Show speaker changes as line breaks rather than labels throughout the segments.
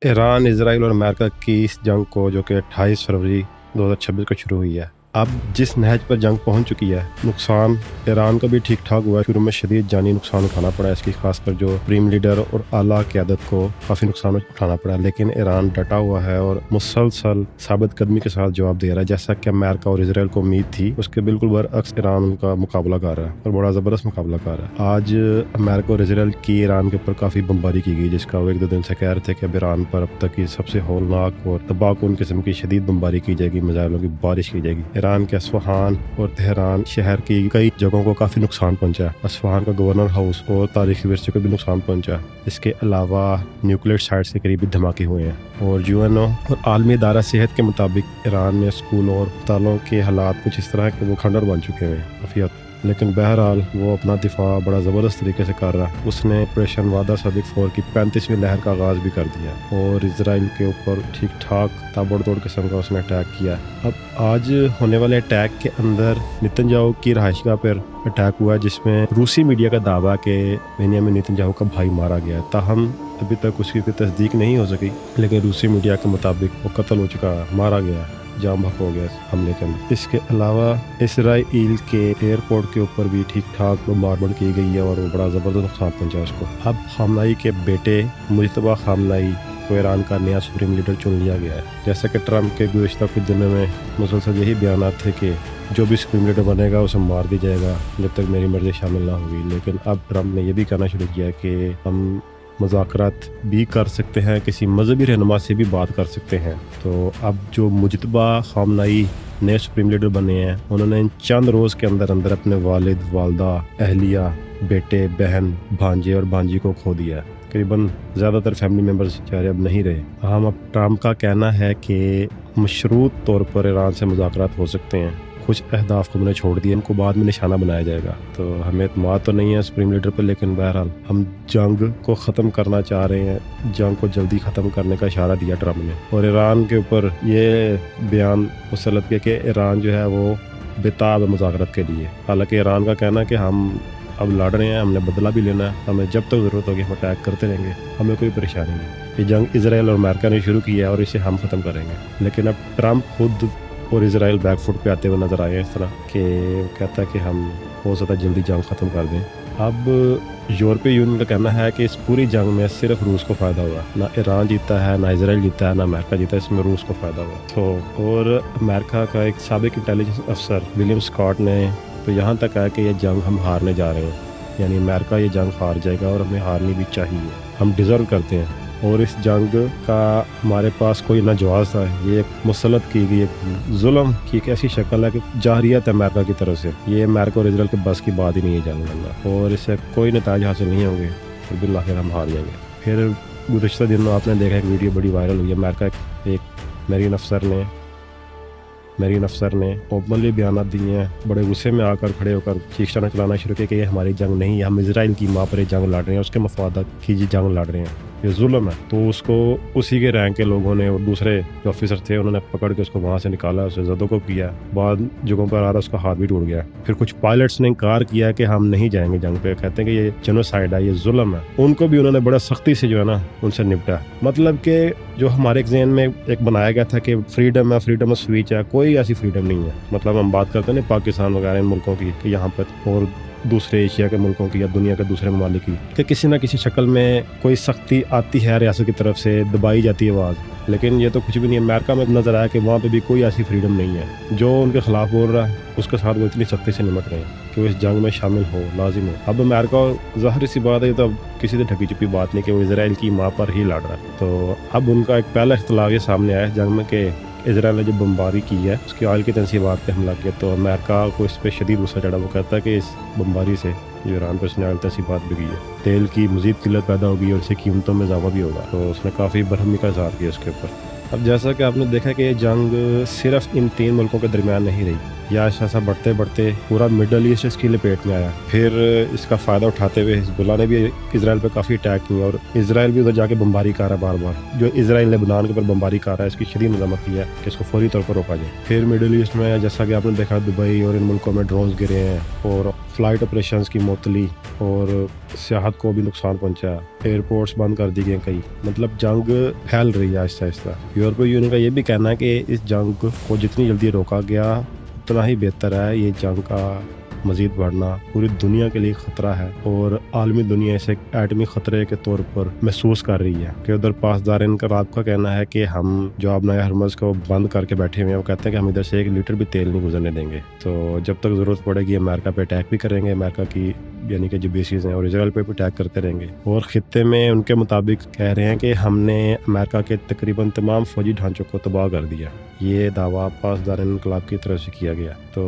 Iran, Israel और America की इस जंग को जो कि 28 फरवरी 2026 को शुरू हुई है, अब जिस नहज पर जंग पहुंच चुकी है, नुकसान ईरान का भी ठीक ठाक हुआ है। शुरू में शदीद जानी नुकसान उठाना पड़ा इसकी, खासकर जो सुप्रीम लीडर और आला क़यादत को काफ़ी नुकसान उठाना पड़ा, लेकिन ईरान डटा हुआ है और मुसलसल साबित कदमी के साथ जवाब दे रहा है। जैसा कि अमेरिका और इसराइल को उम्मीद थी, उसके बिल्कुल बरअक्स ईरान उनका मुकाबला कर रहा है और बड़ा ज़बरदस्त मुकाबला कर रहा है। आज अमेरिका और इसराइल की ईरान के ऊपर काफ़ी बमबारी की गई, जिसका वो एक दो दिन से कह रहे थे कि अब ईरान पर अब तक की सबसे हौलनाक और तबाहकुन किस्म की शदीद बमबारी की जाएगी, मिसाइलों की बारिश की जाएगी। ईरान के अस्फहान और तेहरान शहर की कई जगहों को काफ़ी नुकसान पहुंचा। अस्फहान का गवर्नर हाउस और तारीखी विरसे को भी नुकसान पहुंचा। इसके अलावा न्यूक्लियर साइट्स के करीब भी धमाके हुए हैं और यूएनओ और आलमी इदारा सेहत के मुताबिक ईरान में स्कूलों और अस्पतालों के हालात कुछ इस तरह के वो खंडर बन चुके हैं काफ़ी। लेकिन बहरहाल वो अपना दिफा बड़ा ज़बरदस्त तरीके से कर रहा है। उसने ऑपरेशन वादा सदिक 4 की 35वीं लहर का आगाज़ भी कर दिया और इसराइल के ऊपर ठीक ठाक ताबड़तोड़ किस्म का उसने अटैक किया। अब आज होने वाले अटैक के अंदर नेतन्याहू की रहायशगाह पर अटैक हुआ, जिसमें रूसी मीडिया का दावा कि बेंजामिन नेतन्याहू का भाई मारा गया है। ताहम अभी तक उसकी कोई तस्दीक नहीं हो सकी, लेकिन रूसी मीडिया के मुताबिक वो कत्ल हो चुका है, मारा गया है, जाम भक हो गया हमले के अंदर। इसके अलावा इसराइल के एयरपोर्ट के ऊपर भी ठीक ठाक बमबारमेंट की गई है और वो बड़ा ज़बरदस्त नुकसान पहुंचा उसको। अब खामनाई के बेटे मुजतबा खामनाई को ईरान का नया सुप्रीम लीडर चुन लिया गया है। जैसा कि ट्रंप के गुज़िश्ता कुछ दिनों में मुसलसल यही बयान थे कि जो भी सुप्रीम लीडर बनेगा उसे मार दी जाएगा जब तक मेरी मर्जी शामिल ना होगी। लेकिन अब ट्रंप ने यह भी कहना शुरू किया कि हम मुज़ाकरात भी कर सकते हैं, किसी मजहबी रहनुमा से भी बात कर सकते हैं। तो अब जो मुजतबा खामनाई नए सुप्रीम लीडर बने हैं, उन्होंने इन चंद रोज़ के अंदर अंदर अपने वालिद, वालदा, अहलिया, बेटे, बहन, भांजे और भांजी को खो दिया। करीबन ज़्यादातर फैमिली मेम्बर्स बेचारे अब नहीं रहे। हम अब ट्रंप का कहना है कि मशरूत तौर पर ईरान से मुज़ाकरात हो सकते हैं, कुछ अहदाफ को मैंने छोड़ दिए, इनको बाद में निशाना बनाया जाएगा। तो हमें इत्मीनान तो नहीं है सुप्रीम लीडर पर, लेकिन बहरहाल हम जंग को ख़त्म करना चाह रहे हैं, जंग को जल्दी ख़त्म करने का इशारा दिया ट्रंप ने। और ईरान के ऊपर ये बयान मुसलत किया कि ईरान जो है वो बेताब है मुज़ाकरात के लिए। हालांकि ईरान का कहना है कि हम अब लड़ रहे हैं, हमने बदला भी लेना है, हमें जब तक ज़रूरत होगी हम अटैक करते रहेंगे, हमें कोई परेशानी नहीं। ये जंग इसराइल और अमेरिका ने शुरू की है और इसे हम ख़त्म करेंगे। लेकिन अब ट्रंप खुद और इसराइल बैकफुट पे आते हुए नज़र आए हैं, इस तरह कि कहता है कि हम हो सकता है जल्दी जंग ख़त्म कर दें। अब यूरोपीय यूनियन का कहना है कि इस पूरी जंग में सिर्फ रूस को फ़ायदा हुआ, ना ईरान जीता है, ना इसराइल जीता है, ना अमेरिका जीता है, इसमें रूस को फ़ायदा हुआ। तो और अमेरिका का एक साबिक इंटेलिजेंस अफसर विलियम स्कॉट ने तो यहाँ तक कहा कि ये जंग हम हारने जा रहे हैं, यानी अमेरिका ये जंग हार जाएगा और हमें हारनी भी चाहिए, हम डिज़र्व करते हैं। और इस जंग का हमारे पास कोई ना जवाब था। ये एक मुसलत की गई एक जुल्म की एक ऐसी शक्ल है कि जारियत है अमेरिका की तरफ से। ये अमेरिका और इसराइल के बस की बात ही नहीं है जंग लड़ना, और इससे कोई नतीजा हासिल नहीं होंगे, तो बिल्कुल हम हार जाएंगे। फिर गुज़श्ता दिनों आपने देखा एक वीडियो बड़ी वायरल हुई है। अमेरिका एक मेरीन अफसर ने ओपनली बयान दिए हैं, बड़े गुस्से में आकर खड़े होकर चीखना चलाना शुरू किया कि ये हमारी जंग नहीं है, हम इसराइल की माँ पर ये जंग लड़ रहे हैं, उसके मफादात की जंग लड़ रहे हैं, ये जुल्म है। तो उसको उसी के रैंक के लोगों ने और दूसरे जो ऑफिसर थे उन्होंने पकड़ के उसको वहाँ से निकाला, उसे ज़दों को किया, बाद जगहों पर आ रहा उसका हाथ भी टूट गया। फिर कुछ पायलट्स ने इनकार किया कि हम नहीं जाएंगे जंग पे, कहते हैं कि ये जेनोसाइड है, ये जुल्म है। उनको भी उन्होंने बड़ा सख्ती से जो है ना उनसे निपटा। मतलब कि जो हमारे ज़हन में एक बनाया गया था कि फ्रीडम है, फ्रीडम ऑफ स्पीच है, कोई ऐसी फ्रीडम नहीं है। मतलब हम बात करते हैं ना पाकिस्तान वगैरह इन मुल्कों की कि यहाँ पर, और दूसरे एशिया के मुल्कों की या दुनिया के दूसरे ममालिक की, कि किसी ना किसी शक्ल में कोई सख्ती आती है रियासत की तरफ से, दबाई जाती है आवाज़। लेकिन ये तो कुछ भी नहीं है। अमेरिका में नज़र आया कि वहाँ पे भी कोई ऐसी फ्रीडम नहीं है। जो उनके ख़िलाफ़ बोल रहा है उसके साथ वो इतनी सख्ती से निमट रहे हैं कि वो इस जंग में शामिल हो, लाजिम हो। अब अमेरिका, ज़ाहिर सी बात है, तो अब किसी से ढकी छुपी बात नहीं कि वो इसराइल की माँ पर ही लड़ रहा है। तो अब उनका एक पहला इख्तलाफ ये सामने आया जंग में कि इसराइल ने जो बमबारी की है उसकी ऑयल की तनसीबात पे हमला किया। तो अमेरिका को इस पर शदीद गुस्सा चढ़ा। वो कहता है कि इस बमबारी से जो ईरान पर उसने ऑयल तनसीबात भी की है, तेल की मज़ीद किल्लत पैदा होगी और इससे कीमतों में इजाफा भी होगा। तो उसने काफ़ी बरहमी का इज़हार किया उसके ऊपर। अब जैसा कि आपने देखा कि ये जंग सिर्फ इन 3 मुल्कों के दरमियान नहीं रही, या ऐसा बढ़ते बढ़ते पूरा मिडल ईस्ट इसकी लपेट में आया। फिर इसका फ़ायदा उठाते हुए हिजबुल्लाह ने भी इसराइल पे काफ़ी अटैक किए और इसराइल भी उधर जाके बमबारी कर रहा है बार बार। जो इसराइल लेबनान के ऊपर बमबारी कर रहा है इसकी शदीद मजम्मत की है कि इसको फौरी तौर पर रोका जाए। फिर मिडल ईस्ट में जैसा कि आपने देखा दुबई और इन मुल्कों में ड्रोन्स गिरे हैं और फ़्लाइट ऑपरेशंस की मुअत्तली और सियाहत को भी नुकसान पहुंचा। एयरपोर्ट्स बंद कर दी गए कई। मतलब जंग फैल रही है आहिस्ता आहिस्ता। यूरोपीय यूनियन का ये भी कहना है कि इस जंग को जितनी जल्दी रोका गया उतना ही बेहतर है। ये जंग का मज़ीद बढ़ना पूरी दुनिया के लिए ख़तरा है और आलमी दुनिया इसे एटमी ख़तरे के तौर पर महसूस कर रही है कि उधर पासदार इनकलाब का कहना है कि हम जो अब नया हरमज़ को बंद करके बैठे हुए हैं वो कहते हैं कि हम इधर से 1 लीटर भी तेल नहीं गुजरने देंगे। तो जब तक ज़रूरत पड़ेगी अमेरिका पे अटैक भी करेंगे, अमेरिका की यानी कि जो बेसिस हैं और इसराइल पे भी अटैक करते रहेंगे। और ख़ित्ते में उनके मुताबिक कह रहे हैं कि हमने अमेरिका के तकरीबन तमाम फ़ौजी ढांचों को तबाह कर दिया। ये दावा पासदार इनकलाब की तरफ से किया गया। तो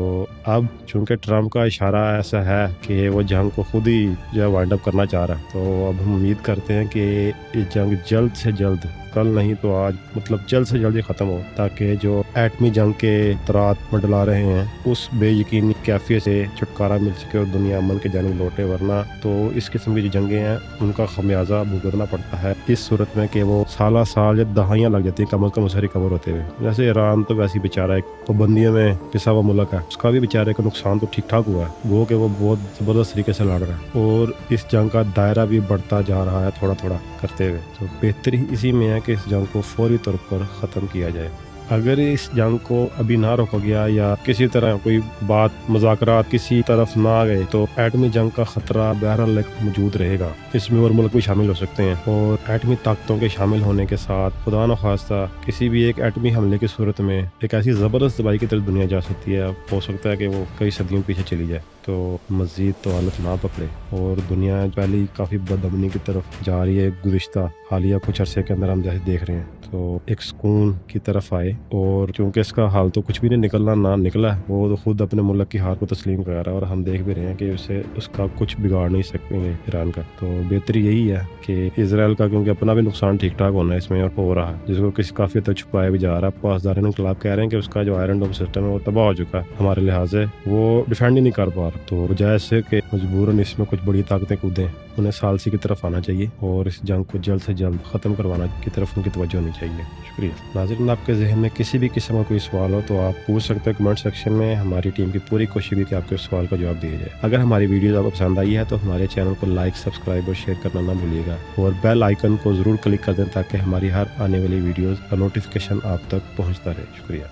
अब चूंकि ट्रंप का इशारा ऐसा है कि वो जंग को खुद ही जो है वाइंड अप करना चाह रहा है, तो अब हम उम्मीद करते हैं कि ये जंग जल्द से जल्द, कल नहीं तो आज, मतलब जल्द से जल्द ख़त्म हो, ताकि जो एटमी जंग के तरात मंडला रहे हैं उस बेयकीनी कैफियत से छुटकारा मिल सके और दुनिया अमन के जानिब लौटे। वरना तो इस किस्म की जो जंगें हैं उनका खमियाजा भुगतना पड़ता है इस सूरत में कि वो साल साल या दहाइयाँ लग जाती हैं कम अज़ कम उसे रिकवर होते हुए। जैसे ईरान तो वैसे ही बेचारा एक पाबंदियों में पिसा हुआ मुल्क है, उसका भी बेचारे का नुकसान तो ठीक ठाक हुआ है, वो कि वो बहुत ज़बरदस्त तरीके से लड़ रहा है और इस जंग का दायरा भी बढ़ता जा रहा है थोड़ा थोड़ा करते हुए। तो बेहतरी इसी में है कि इस जंग को फौरी तौर पर ख़त्म किया जाए। अगर इस जंग को अभी ना रोका गया या किसी तरह कोई बात मुज़ाकरात किसी तरफ ना आ गए तो एटमी जंग का ख़तरा बहरहाल मौजूद रहेगा। इसमें और मुल्क भी शामिल हो सकते हैं और एटमी ताकतों के शामिल होने के साथ खुदा न खास्ता किसी भी एक एटमी हमले की सूरत में एक ऐसी ज़बरदस्त तबाही की तरफ दुनिया जा सकती है। हो सकता है कि वो कई सदियों पीछे चली जाए। तो मज़ीद तो हालत ना पकड़े और दुनिया पहले ही काफ़ी बदअमनी की तरफ जा रही है। गुज़िश्ता हालिया कुछ अरसे के अंदर हम जैसे देख रहे हैं तो एक सुकून की तरफ आए और क्योंकि इसका हाल तो कुछ भी नहीं निकलना ना निकला, वो तो खुद अपने मुल्क की हार को तस्लीम कर रहा है और हम देख भी रहे हैं कि उसे उसका कुछ बिगाड़ नहीं सकते ईरान का। तो बेहतर यही है कि इसराइल का, क्योंकि अपना भी नुकसान ठीक ठाक होना है इसमें और हो रहा है, जिसको किसी काफ़ी तक छुपाया भी जा रहा है। पासदार इनकलाब कह रहे हैं कि उसका जो आयरन डोम सिस्टम है वो तबाह हो चुका है, हमारे लिहाज से वो डिफेंड ही नहीं कर पा रहा। तो बजाय से कि मजबूरन इसमें कुछ बड़ी ताकतें कूदें, उन्हें सालसी की तरफ आना चाहिए और इस जंग को जल्द से जल्द ख़त्म करवाना की तरफ उनकी तवज्जो होनी चाहिए। शुक्रिया। नाज़रीन, आपके जहन में किसी भी किस्म का कोई सवाल हो तो आप पूछ सकते हैं कमेंट सेक्शन में। हमारी टीम की पूरी कोशिश होगी कि आपके सवाल का जवाब दिया जाए। अगर हमारी वीडियोज़ आपको पसंद आई है तो हमारे चैनल को लाइक, सब्सक्राइब और शेयर करना ना भूलिएगा और बेल आइकन को ज़रूर क्लिक कर दें ताकि हमारी हर आने वाली वीडियोज़ का नोटिफिकेशन आप तक पहुँचता रहे। शुक्रिया।